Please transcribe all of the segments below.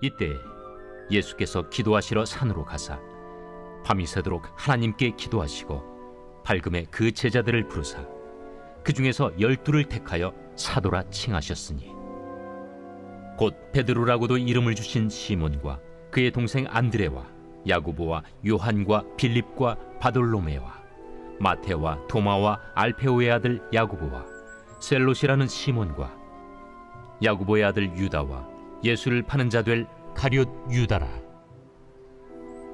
이때 예수께서 기도하시러 산으로 가사 밤이 새도록 하나님께 기도하시고 밝음에 그 제자들을 부르사 그 중에서 12를 택하여 사도라 칭하셨으니 곧 베드로라고도 이름을 주신 시몬과 그의 동생 안드레와 야고보와 요한과 빌립과 바돌로메와 마테와 도마와 알페오의 아들 야고보와 셀롯이라는 시몬과 야고보의 아들 유다와 예수를 파는 자 될 가룟 유다라.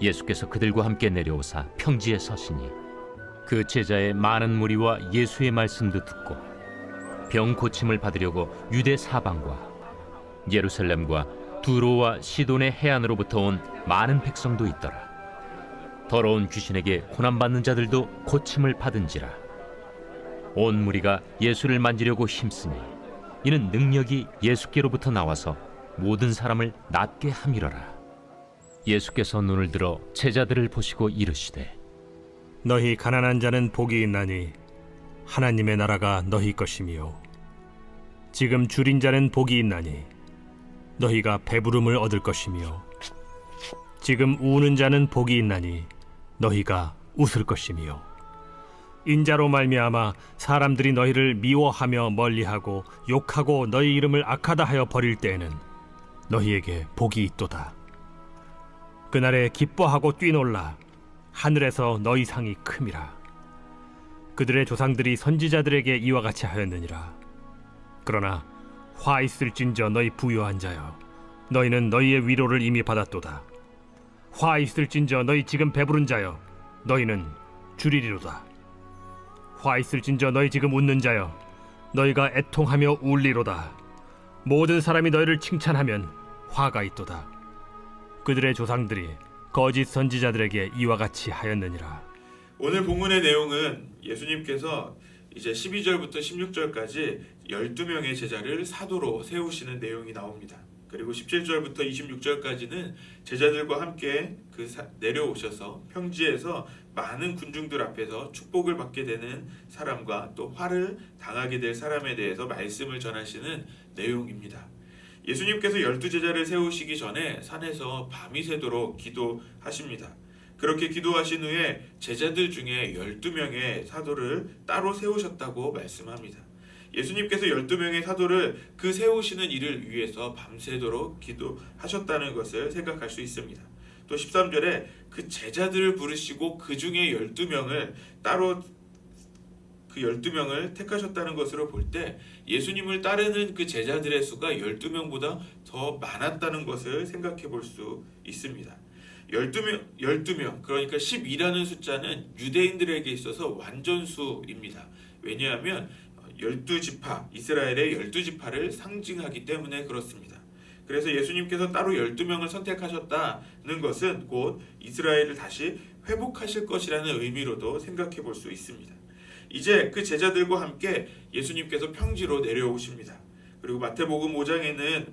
예수께서 그들과 함께 내려오사 평지에 서시니 그 제자의 많은 무리와 예수의 말씀도 듣고 병 고침을 받으려고 유대 사방과 예루살렘과 두로와 시돈의 해안으로부터 온 많은 백성도 있더라. 더러운 귀신에게 고난받는 자들도 고침을 받은지라. 온 무리가 예수를 만지려고 힘쓰니 이는 능력이 예수께로부터 나와서 모든 사람을 낫게 함이러라. 예수께서 눈을 들어 제자들을 보시고 이르시되 너희 가난한 자는 복이 있나니 하나님의 나라가 너희 것이며 지금 줄인 자는 복이 있나니 너희가 배부름을 얻을 것이며 지금 우는 자는 복이 있나니 너희가 웃을 것이며 인자로 말미암아 사람들이 너희를 미워하며 멀리하고 욕하고 너희 이름을 악하다 하여 버릴 때에는 너희에게 복이 있도다. 그날에 기뻐하고 뛰놀라 하늘에서 너희 상이 큼이라. 그들의 조상들이 선지자들에게 이와 같이 하였느니라. 그러나 화 있을진저 너희 부요한 자여 너희는 너희의 위로를 이미 받았도다. 화 있을진저 너희 지금 배부른 자여 너희는 줄이리로다. 화 있을진저 너희 지금 웃는 자여 너희가 애통하며 울리로다. 모든 사람이 너희를 칭찬하면 화가 있도다. 그들의 조상들이 거짓 선지자들에게 이와 같이 하였느니라. 오늘 본문의 내용은 예수님께서 이제 12절부터 16절까지 12명의 제자를 사도로 세우시는 내용이 나옵니다. 그리고 17절부터 26절까지는 제자들과 함께 내려오셔서 평지에서 많은 군중들 앞에서 축복을 받게 되는 사람과 또 화를 당하게 될 사람에 대해서 말씀을 전하시는 내용입니다. 예수님께서 12제자를 세우시기 전에 산에서 밤이 새도록 기도하십니다. 그렇게 기도하신 후에 제자들 중에 12명의 사도를 따로 세우셨다고 말씀합니다. 예수님께서 12명의 사도를 그 세우시는 일을 위해서 밤새도록 기도하셨다는 것을 생각할 수 있습니다. 또 13절에 그 제자들을 부르시고 그 중에 12명을 따로 그 12명을 택하셨다는 것으로 볼 때 예수님을 따르는 그 제자들의 수가 12명보다 더 많았다는 것을 생각해 볼 수 있습니다. 12명, 그러니까 12라는 숫자는 유대인들에게 있어서 완전수입니다. 왜냐하면 12지파, 이스라엘의 12지파를 상징하기 때문에 그렇습니다. 그래서 예수님께서 따로 12명을 선택하셨다는 것은 곧 이스라엘을 다시 회복하실 것이라는 의미로도 생각해 볼 수 있습니다. 이제 그 제자들과 함께 예수님께서 평지로 내려오십니다. 그리고 마태복음 5장에는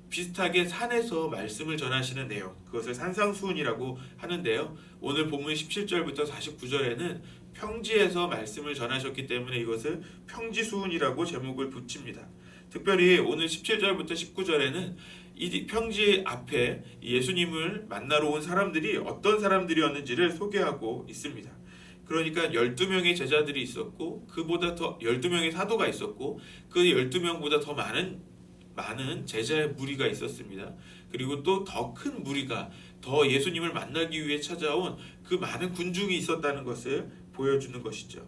비슷하게 산에서 말씀을 전하시는 내용, 그것을 산상수훈이라고 하는데요. 오늘 본문 17절부터 49절에는 평지에서 말씀을 전하셨기 때문에 이것을 평지수훈이라고 제목을 붙입니다. 특별히 오늘 17절부터 19절에는 이 평지 앞에 예수님을 만나러 온 사람들이 어떤 사람들이었는지를 소개하고 있습니다. 그러니까 12명의 제자들이 있었고 그보다 더 12명의 사도가 있었고 그 12명보다 더 많은 제자의 무리가 있었습니다. 그리고 또 더 큰 무리가 더 예수님을 만나기 위해 찾아온 그 많은 군중이 있었다는 것을 보여주는 것이죠.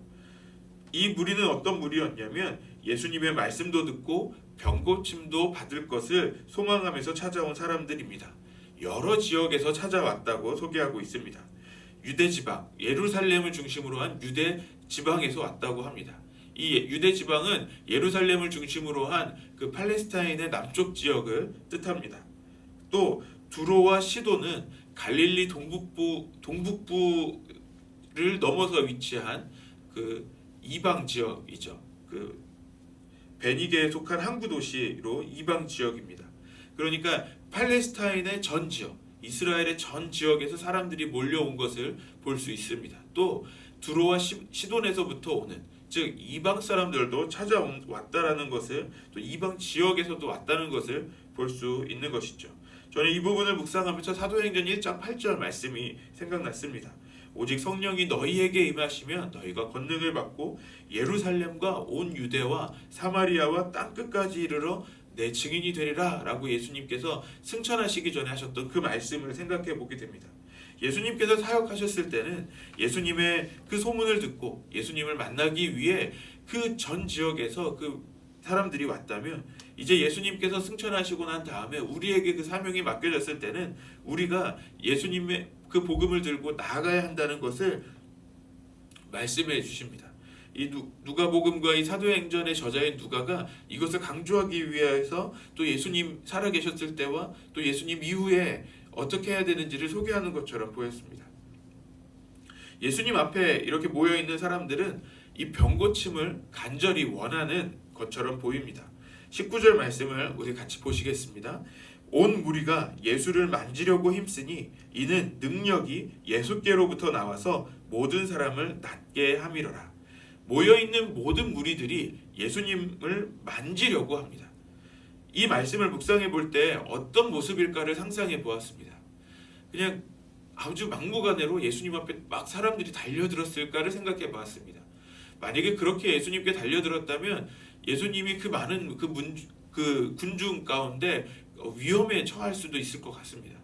이 무리는 어떤 무리였냐면 예수님의 말씀도 듣고 병고침도 받을 것을 소망하면서 찾아온 사람들입니다. 여러 지역에서 찾아왔다고 소개하고 있습니다. 유대 지방, 예루살렘을 중심으로 한 유대 지방에서 왔다고 합니다. 이 유대 지방은 예루살렘을 중심으로 한 그 팔레스타인의 남쪽 지역을 뜻합니다. 또 두로와 시도는 갈릴리 동북부를 넘어서 위치한 그 이방 지역이죠. 그 베니게에 속한 항구 도시로 이방 지역입니다. 그러니까 팔레스타인의 전 지역, 이스라엘의 전 지역에서 사람들이 몰려온 것을 볼 수 있습니다. 또 두로와 시돈에서부터 오는, 즉 이방 사람들도 찾아왔다라는 것을, 또 이방 지역에서도 왔다는 것을 볼 수 있는 것이죠. 저는 이 부분을 묵상하면서 사도행전 1장 8절 말씀이 생각났습니다. 오직 성령이 너희에게 임하시면 너희가 권능을 받고 예루살렘과 온 유대와 사마리아와 땅끝까지 이르러 내 증인이 되리라 라고 예수님께서 승천하시기 전에 하셨던 그 말씀을 생각해 보게 됩니다. 예수님께서 사역하셨을 때는 예수님의 그 소문을 듣고 예수님을 만나기 위해 그 전 지역에서 그 사람들이 왔다면, 이제 예수님께서 승천하시고 난 다음에 우리에게 그 사명이 맡겨졌을 때는 우리가 예수님의 그 복음을 들고 나아가야 한다는 것을 말씀해 주십니다. 이 누가복음과 이 사도행전의 저자인 누가가 이것을 강조하기 위해서 또 예수님 살아계셨을 때와 또 예수님 이후에 어떻게 해야 되는지를 소개하는 것처럼 보였습니다. 예수님 앞에 이렇게 모여있는 사람들은 이 병고침을 간절히 원하는 것처럼 보입니다. 19절 말씀을 우리 같이 보시겠습니다. 온 무리가 예수를 만지려고 힘쓰니 이는 능력이 예수께로부터 나와서 모든 사람을 낫게 함이로라. 모여있는 모든 무리들이 예수님을 만지려고 합니다. 이 말씀을 묵상해 볼 때 어떤 모습일까를 상상해 보았습니다. 그냥 아주 막무가내로 예수님 앞에 막 사람들이 달려들었을까를 생각해 보았습니다. 만약에 그렇게 예수님께 달려들었다면 예수님이 그 많은 그 군중 가운데 위험에 처할 수도 있을 것 같습니다.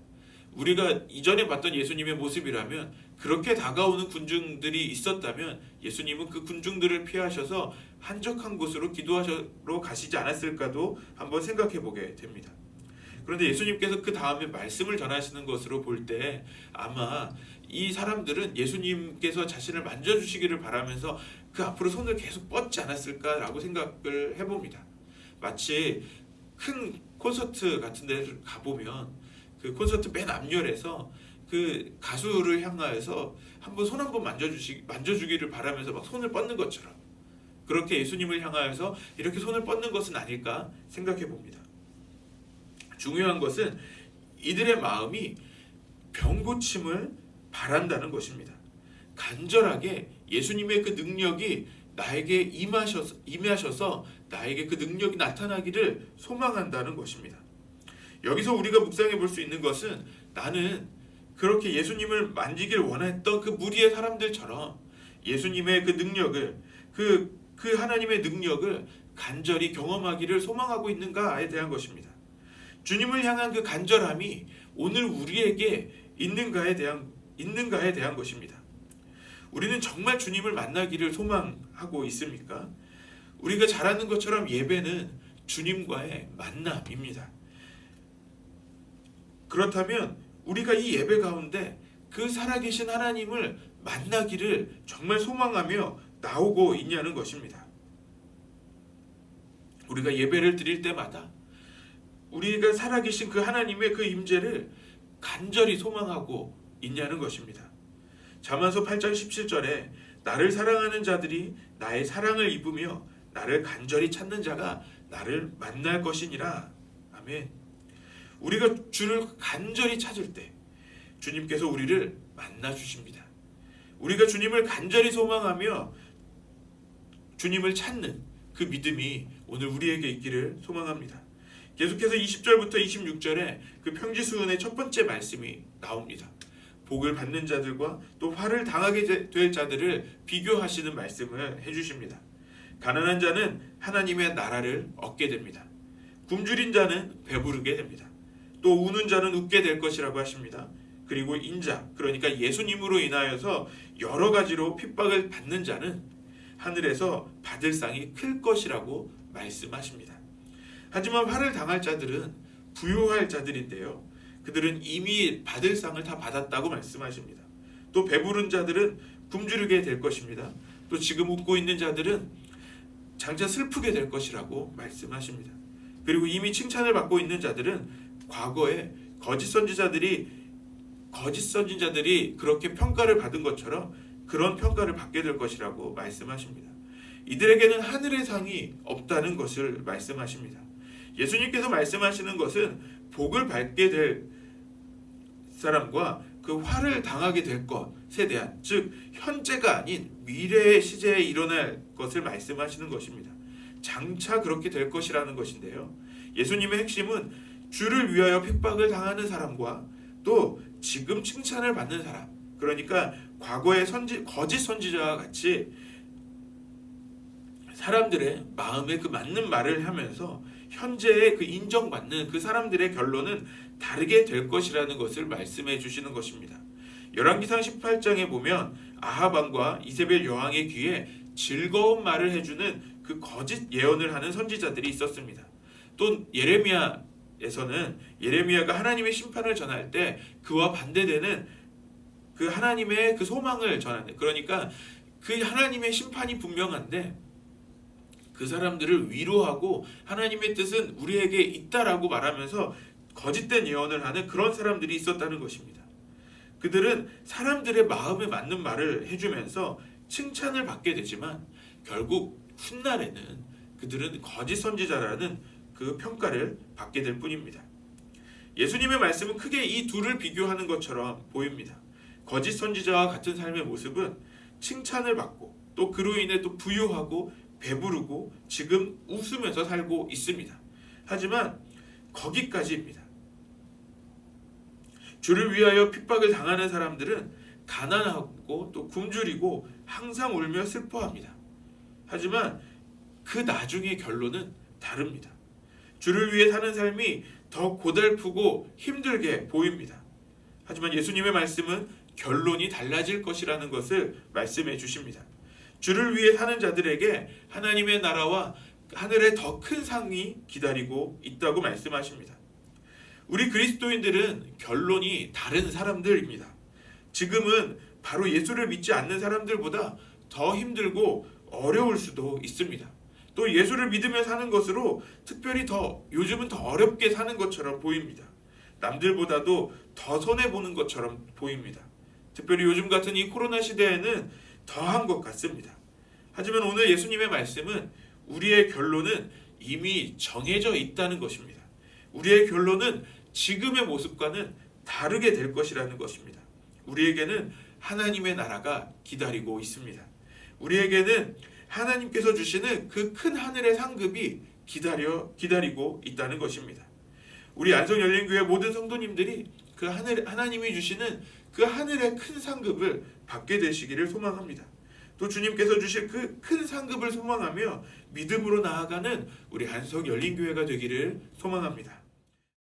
우리가 이전에 봤던 예수님의 모습이라면 그렇게 다가오는 군중들이 있었다면 예수님은 그 군중들을 피하셔서 한적한 곳으로 기도하러 가시지 않았을까도 한번 생각해 보게 됩니다. 그런데 예수님께서 그 다음에 말씀을 전하시는 것으로 볼 때 아마 이 사람들은 예수님께서 자신을 만져주시기를 바라면서 그 앞으로 손을 계속 뻗지 않았을까라고 생각을 해봅니다. 마치 큰 콘서트 같은 데를 가보면 그 콘서트 맨 앞열에서 그 가수를 향하여서 한번 손 한번 만져주기를 바라면서 막 손을 뻗는 것처럼, 그렇게 예수님을 향하여서 이렇게 손을 뻗는 것은 아닐까 생각해 봅니다. 중요한 것은 이들의 마음이 병고침을 바란다는 것입니다. 간절하게 예수님의 그 능력이 나에게 임하셔서 나에게 그 능력이 나타나기를 소망한다는 것입니다. 여기서 우리가 묵상해 볼 수 있는 것은 나는 그렇게 예수님을 만지기를 원했던 그 무리의 사람들처럼 예수님의 그 능력을, 그 하나님의 능력을 간절히 경험하기를 소망하고 있는가에 대한 것입니다. 주님을 향한 그 간절함이 오늘 우리에게 있는가에 대한 것입니다. 우리는 정말 주님을 만나기를 소망하고 있습니까? 우리가 잘 아는 것처럼 예배는 주님과의 만남입니다. 그렇다면 우리가 이 예배 가운데 그 살아계신 하나님을 만나기를 정말 소망하며 나오고 있냐는 것입니다. 우리가 예배를 드릴 때마다 우리가 살아계신 그 하나님의 그 임재를 간절히 소망하고 있냐는 것입니다. 잠언서 8장 17절에 나를 사랑하는 자들이 나의 사랑을 입으며 나를 간절히 찾는 자가 나를 만날 것이니라. 아멘. 우리가 주를 간절히 찾을 때 주님께서 우리를 만나 주십니다. 우리가 주님을 간절히 소망하며 주님을 찾는 그 믿음이 오늘 우리에게 있기를 소망합니다. 계속해서 20절부터 26절에 그 평지수은의 첫 번째 말씀이 나옵니다. 복을 받는 자들과 또 화를 당하게 될 자들을 비교하시는 말씀을 해주십니다. 가난한 자는 하나님의 나라를 얻게 됩니다. 굶주린 자는 배부르게 됩니다. 또 우는 자는 웃게 될 것이라고 하십니다. 그리고 인자, 그러니까 예수님으로 인하여서 여러 가지로 핍박을 받는 자는 하늘에서 받을 상이 클 것이라고 말씀하십니다. 하지만 화를 당할 자들은 부유할 자들인데요, 그들은 이미 받을 상을 다 받았다고 말씀하십니다. 또 배부른 자들은 굶주리게 될 것입니다. 또 지금 웃고 있는 자들은 장차 슬프게 될 것이라고 말씀하십니다. 그리고 이미 칭찬을 받고 있는 자들은 과거에 거짓 선지자들이 그렇게 평가를 받은 것처럼 그런 평가를 받게 될 것이라고 말씀하십니다. 이들에게는 하늘의 상이 없다는 것을 말씀하십니다. 예수님께서 말씀하시는 것은 복을 받게 될 사람과 그 화를 당하게 될 것에 대한, 즉 현재가 아닌 미래의 시제에 일어날 것을 말씀하시는 것입니다. 장차 그렇게 될 것이라는 것인데요, 예수님의 핵심은 주를 위하여 핍박을 당하는 사람과 또 지금 칭찬을 받는 사람, 그러니까 과거의 거짓 선지자와 같이 사람들의 마음에 그 맞는 말을 하면서 현재의 그 인정받는 그 사람들의 결론은 다르게 될 것이라는 것을 말씀해 주시는 것입니다. 열왕기상 18장에 보면 아합 왕과 이세벨 여왕의 귀에 즐거운 말을 해주는 그 거짓 예언을 하는 선지자들이 있었습니다. 또 예레미야에서는 예레미야가 하나님의 심판을 전할 때 그와 반대되는 그 하나님의 그 소망을 전하는, 그러니까 그 하나님의 심판이 분명한데 그 사람들을 위로하고 하나님의 뜻은 우리에게 있다라고 말하면서 거짓된 예언을 하는 그런 사람들이 있었다는 것입니다. 그들은 사람들의 마음에 맞는 말을 해주면서 칭찬을 받게 되지만 결국 훗날에는 그들은 거짓 선지자라는 그 평가를 받게 될 뿐입니다. 예수님의 말씀은 크게 이 둘을 비교하는 것처럼 보입니다. 거짓 선지자와 같은 삶의 모습은 칭찬을 받고 또 그로 인해 또 부유하고 배부르고 지금 웃으면서 살고 있습니다. 하지만 거기까지입니다. 주를 위하여 핍박을 당하는 사람들은 가난하고 또 굶주리고 항상 울며 슬퍼합니다. 하지만 그 나중의 결론은 다릅니다. 주를 위해 사는 삶이 더 고달프고 힘들게 보입니다. 하지만 예수님의 말씀은 결론이 달라질 것이라는 것을 말씀해 주십니다. 주를 위해 사는 자들에게 하나님의 나라와 하늘의 더 큰 상이 기다리고 있다고 말씀하십니다. 우리 그리스도인들은 결론이 다른 사람들입니다. 지금은 바로 예수를 믿지 않는 사람들보다 더 힘들고 어려울 수도 있습니다. 또 예수를 믿으며 사는 것으로 특별히 요즘은 더 어렵게 사는 것처럼 보입니다. 남들보다도 더 손해보는 것처럼 보입니다. 특별히 요즘 같은 이 코로나 시대에는 더한 것 같습니다. 하지만 오늘 예수님의 말씀은 우리의 결론은 이미 정해져 있다는 것입니다. 우리의 결론은 지금의 모습과는 다르게 될 것이라는 것입니다. 우리에게는 하나님의 나라가 기다리고 있습니다. 우리에게는 하나님께서 주시는 그 큰 하늘의 상급이 기다리고 있다는 것입니다. 우리 안성열린교회 모든 성도님들이 그 하나님이 주시는 그 하늘의 큰 상급을 받게 되시기를 소망합니다. 또 주님께서 주실 그 큰 상급을 소망하며 믿음으로 나아가는 우리 안성열린교회가 되기를 소망합니다.